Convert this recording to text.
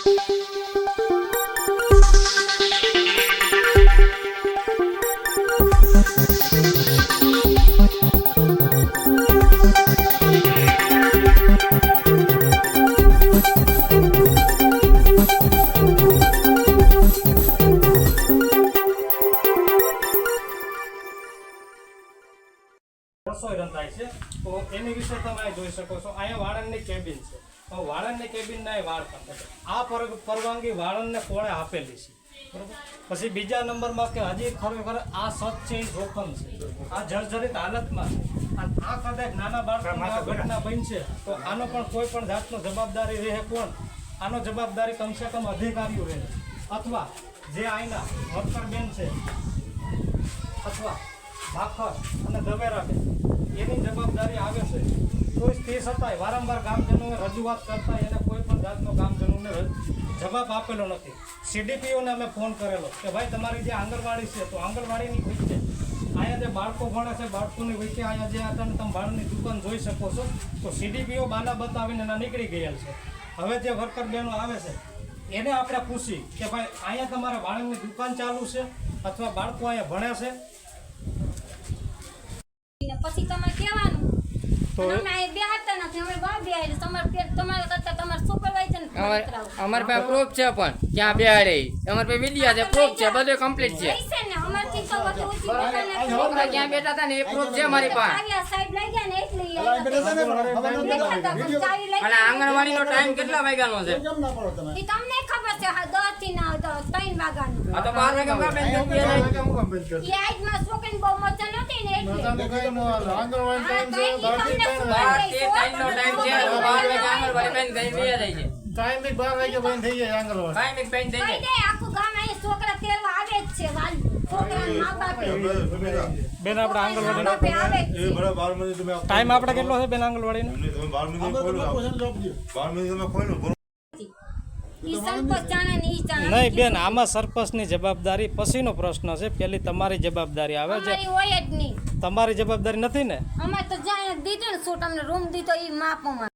રસોઈ રંધાય છે તો એની વિશે તમે જોઈ શકો છો. અહીંયા વાળંદની કેબિન છે. તો વાળંદની કેબિનના વાળ પણ આ પરવાનગી વાળંદને કોણે આપેલી છે, બરોબર. પછી બીજા નંબરમાં કે હજી ખરેખર આ સત છે એ જોખમ છે, આ જર્જરિત હાલતમાં અને આ કદાચ નાના બાળકોની આ ઘટના બનશે તો આનો પણ કોઈ પણ જાતનો જવાબદારી રહે કોણ? આનો જવાબદારી કમસે કમ અધિકારીઓ રહે, અથવા જે અહીંના વર્કર બેન છે અથવા ભાખર અને દવેરાબેન એની જવાબદારી આવે છે. તો તે છતાંય વારંવાર ગામજનોએ રજૂઆત કરતા એને કોઈ પણ જાતનો ગામજનોને જવાબ આપેલો નથી. CDPOને અમે ફોન કરેલો કે ભાઈ તમારી જે આંગણવાડી છે તો આંગણવાડીની વચ્ચે અહીંયા જે બાળકો ભણે છે બાળકોની વચ્ચે અહીંયા જે હતા તમે બાળની દુકાન જોઈ શકો છો. તો CDPO બાના બતાવીને એના નીકળી ગયેલ છે. હવે જે વર્કર બહેનો આવે છે એને આપણે પૂછી કે ભાઈ અહીંયા તમારે વાળંદની દુકાન ચાલુ છે અથવા બાળકો અહીંયા ભણે છે પછી તમારે કહેવાનું તો અમે આ બે હતા નથી અમે બહાર બે આવી તમારે કરતા તમારે સુપરવાઇઝર અમાર પાસે પ્રૂફ છે પણ ક્યાં બેહાડે અમાર પાસે વિડિયા છે પ્રૂફ છે બધું કમ્પ્લીટ છે પૈસા ને અમારથી તો વધુ ઓછી છોકરા ક્યાં બેઠા હતા ને એ પ્રૂફ છે મારી પાસે. આવ્યા સાહેબ લઈ ગયા ને એટલે અને આંગણવાડીનો ટાઈમ કેટલા વાગ્યાનો છે એ તમને ખબર છે 10 થી 3 વાગ્યાનો. આ તો 12 વાગ્યા બેન એ આજમાં છોકરીને બહુ મજા નહોતી ને એટલે બેન આપણે આંગણવાડી ટાઈમ આપણે કેટલો છે બેન આંગણવાડીનો? નહીં બેન, આમાં સરપંચની જવાબદારી પછીનો પ્રશ્ન છે. પેલી તમારી જવાબદારી આવે છે. હોય જ નહીં. તમારી જવાબદારી નથી ને? અમે તો જ્યાં દીધું ને છોટ અમને રૂમ દીધો એ માપમાં